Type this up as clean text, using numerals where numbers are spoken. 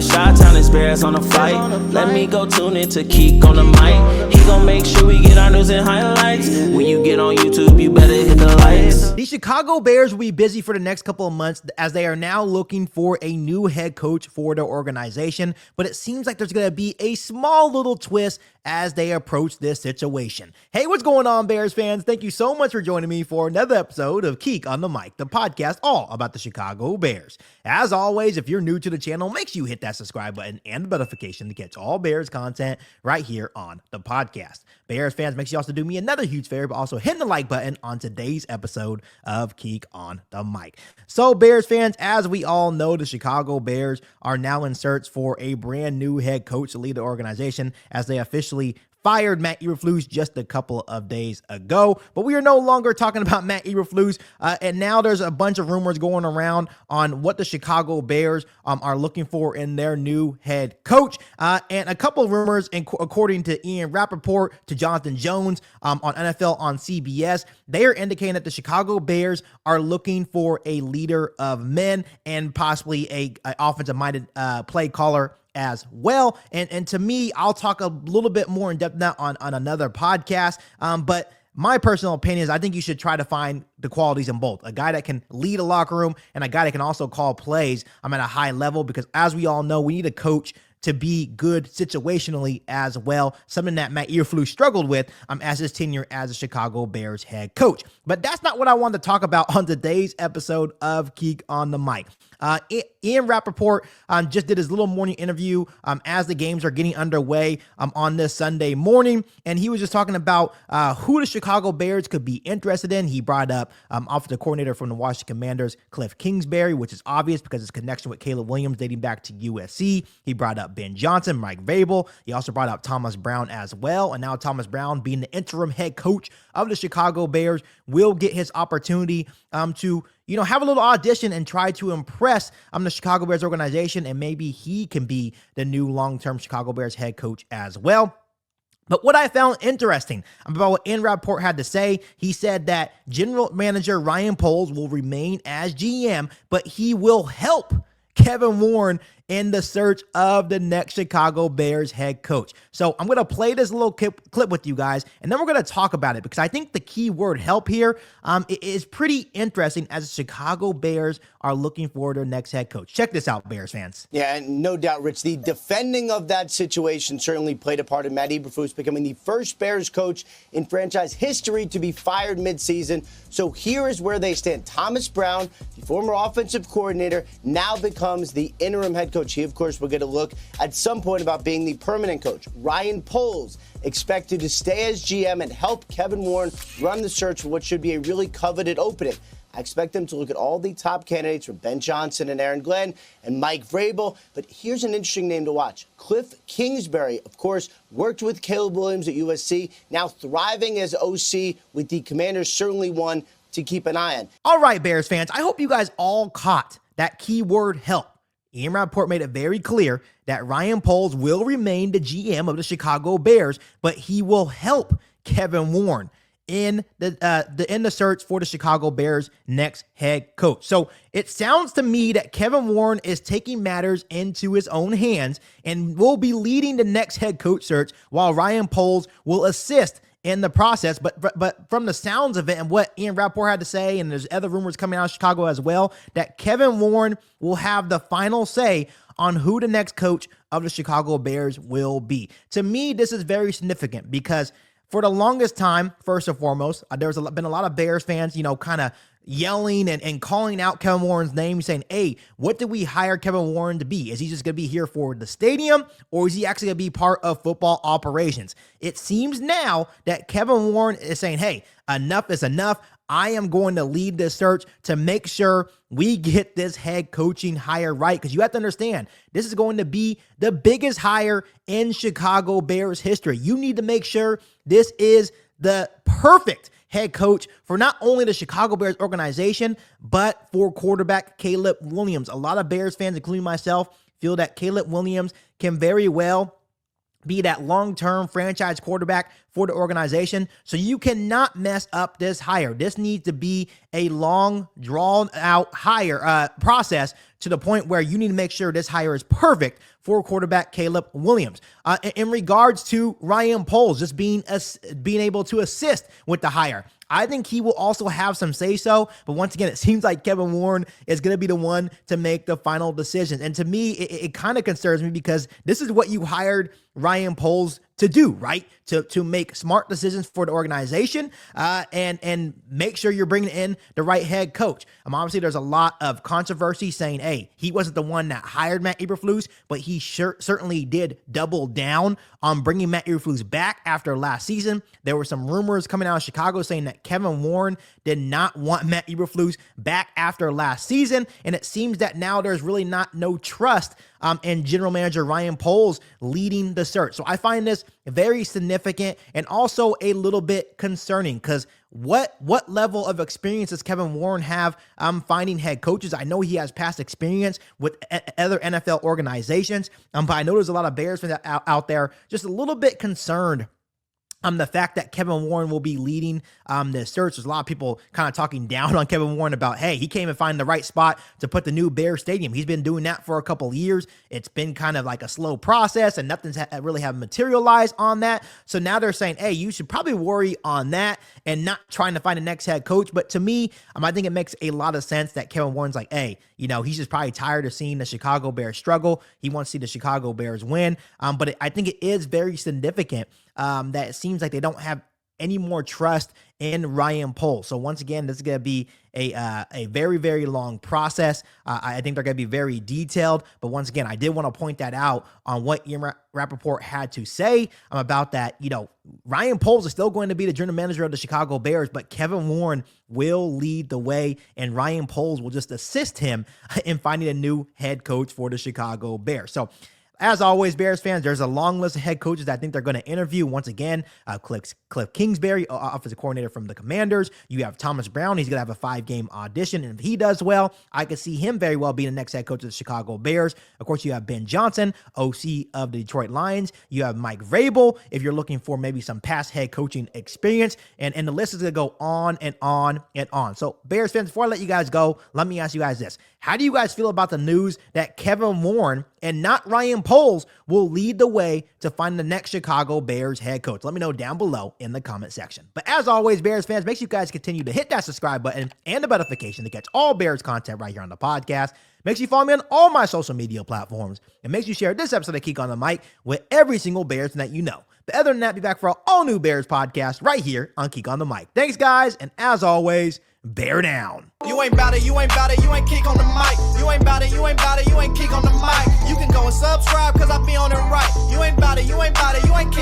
the Chi-Town experience on the flight. Let me go tune in to Keek on the mic. He gon' make sure we get our news and highlights. When you get on YouTube, you better hit the likes. The Chicago Bears will be busy for the next couple of months as they are now looking for a new head coach for their organization, but it seems like there's going to be a small little twist as they approach this situation. Hey, what's going on, Bears fans? Thank you so much for joining me for another episode of Keek on the Mic, the podcast all about the Chicago Bears. As always, if you're new to the channel, make sure you hit that subscribe button and the notification to catch all Bears content right here on the podcast. Bears fans, make sure you also do me another huge favor, but also hit the like button on today's episode of Keek on the Mic. So, Bears fans, as we all know, the Chicago Bears are now in search for a brand new head coach to lead the organization as they officially fired Matt Eberflus just a couple of days ago, but we are no longer talking about Matt Eberflus, and now there's a bunch of rumors going around on what the Chicago Bears are looking for in their new head coach, and a couple of rumors, according to Ian Rapaport, to Jonathan Jones on NFL on CBS, they are indicating that the Chicago Bears are looking for a leader of men and possibly a offensive-minded play caller as well. And to me, I'll talk a little bit more in depth now on another podcast. But my personal opinion is I think you should try to find the qualities in both. A guy that can lead a locker room and a guy that can also call plays at a high level, because as we all know, we need a coach to be good situationally as well, something that Matt Eberflus struggled with as his tenure as a Chicago Bears head coach. But that's not what I wanted to talk about on today's episode of Keek on the Mic. Ian Rapaport just did his little morning interview as the games are getting underway on this Sunday morning, and he was just talking about who the Chicago Bears could be interested in. He brought up offensive coordinator from the Washington Commanders, Cliff Kingsbury, which is obvious because his connection with Caleb Williams dating back to USC. He brought up Ben Johnson, Mike Vrabel. He also brought up Thomas Brown as well, and now Thomas Brown, being the interim head coach of the Chicago Bears, will get his opportunity to have a little audition and try to impress the Chicago Bears organization, and maybe he can be the new long-term Chicago Bears head coach as well. But what I found interesting about what Ian Rapaport had to say, he said that general manager Ryan Poles will remain as GM, but he will help Kevin Warren in the search of the next Chicago Bears head coach. So I'm going to play this little clip with you guys, and then we're going to talk about it, because I think the key word help here is pretty interesting as the Chicago Bears are looking for their next head coach. Check this out, Bears fans. Yeah, and no doubt, Rich, the defending of that situation certainly played a part in Matt Eberflus becoming the first Bears coach in franchise history to be fired midseason. So here is where they stand. Thomas Brown, the former offensive coordinator, now becomes the interim head coach. He, of course, will get a look at some point about being the permanent coach. Ryan Poles expected to stay as GM and help Kevin Warren run the search for what should be a really coveted opening. I expect them to look at all the top candidates from Ben Johnson and Aaron Glenn and Mike Vrabel. But here's an interesting name to watch. Cliff Kingsbury, of course, worked with Caleb Williams at USC, now thriving as OC with the Commanders, certainly one to keep an eye on. All right, Bears fans, I hope you guys all caught that keyword help. Ian Rapaport made it very clear that Ryan Poles will remain the GM of the Chicago Bears, but he will help Kevin Warren in the search for the Chicago Bears next head coach. So it sounds to me that Kevin Warren is taking matters into his own hands and will be leading the next head coach search, while Ryan Poles will assist in the process. But from the sounds of it and what Ian Rapaport had to say, and there's other rumors coming out of Chicago as well, that Kevin Warren will have the final say on who the next coach of the Chicago Bears will be. To me, this is very significant because for the longest time, first and foremost, there's been a lot of Bears fans, kind of yelling and calling out Kevin Warren's name, saying, hey, what did we hire Kevin Warren to be? Is he just going to be here for the stadium, or is he actually going to be part of football operations? It seems now that Kevin Warren is saying, hey, enough is enough. I am going to lead this search to make sure we get this head coaching hire right, because you have to understand, this is going to be the biggest hire in Chicago Bears history. You need to make sure this is the perfect head coach for not only the Chicago Bears organization, but for quarterback Caleb Williams. A lot of Bears fans, including myself, feel that Caleb Williams can very well be that long-term franchise quarterback for the organization. So you cannot mess up this hire. This needs to be a long, drawn-out hire process to the point where you need to make sure this hire is perfect for quarterback Caleb Williams. In regards to Ryan Poles just being able to assist with the hire, I think he will also have some say-so, but once again, it seems like Kevin Warren is going to be the one to make the final decisions. And to me, it kind of concerns me because this is what you hired Ryan Poles to do, right? To make smart decisions for the organization and make sure you're bringing in the right head coach. Obviously, there's a lot of controversy saying, hey, he wasn't the one that hired Matt Eberflus, but he certainly did double down on bringing Matt Eberflus back after last season. There were some rumors coming out of Chicago saying that Kevin Warren did not want Matt Eberflus back after last season, and it seems that now there's really no trust in general manager Ryan Poles leading the search. So I find this very significant and also a little bit concerning because what level of experience does Kevin Warren have finding head coaches? I know he has past experience with other NFL organizations, but I know there's a lot of Bears fans out there just a little bit concerned the fact that Kevin Warren will be leading this search. There's a lot of people kind of talking down on Kevin Warren about, hey, he came and find the right spot to put the new Bear Stadium. He's been doing that for a couple of years. It's been kind of like a slow process and nothing's really have materialized on that. So now they're saying, hey, you should probably worry on that and not trying to find the next head coach. But to me, I think it makes a lot of sense that Kevin Warren's like, hey, he's just probably tired of seeing the Chicago Bears struggle. He wants to see the Chicago Bears win. But I think it is very significant that it seems like they don't have any more trust in Ryan Poles. So once again, this is going to be a very, very long process. I think they're going to be very detailed. But once again, I did want to point that out on what Ian Rapaport had to say about that. Ryan Poles is still going to be the general manager of the Chicago Bears, but Kevin Warren will lead the way, and Ryan Poles will just assist him in finding a new head coach for the Chicago Bears. So as always, Bears fans, there's a long list of head coaches that I think they're going to interview. Once again, Cliff Kingsbury, offensive coordinator from the Commanders. You have Thomas Brown. He's going to have a 5-game audition, and if he does well, I could see him very well being the next head coach of the Chicago Bears. Of course, you have Ben Johnson, OC of the Detroit Lions. You have Mike Vrabel, if you're looking for maybe some past head coaching experience, and the list is going to go on and on and on. So, Bears fans, before I let you guys go, let me ask you guys this. How do you guys feel about the news that Kevin Warren and not Ryan Poles will lead the way to find the next Chicago Bears head coach? Let me know down below in the comment section. But as always, Bears fans, make sure you guys continue to hit that subscribe button and the notification to catch all Bears content right here on the podcast. Make sure you follow me on all my social media platforms. And make sure you share this episode of Kick on the Mic with every single Bears that you know. But other than that, be back for an all-new Bears podcast right here on Kick on the Mic. Thanks, guys, and as always, bear down. You ain't bout it, you ain't bout it, you ain't kick on the mic. You ain't bout it, you ain't bout it, you ain't kick on the mic. You can go and subscribe, cause I be on it right. You ain't bout it, you ain't bout it, you ain't kick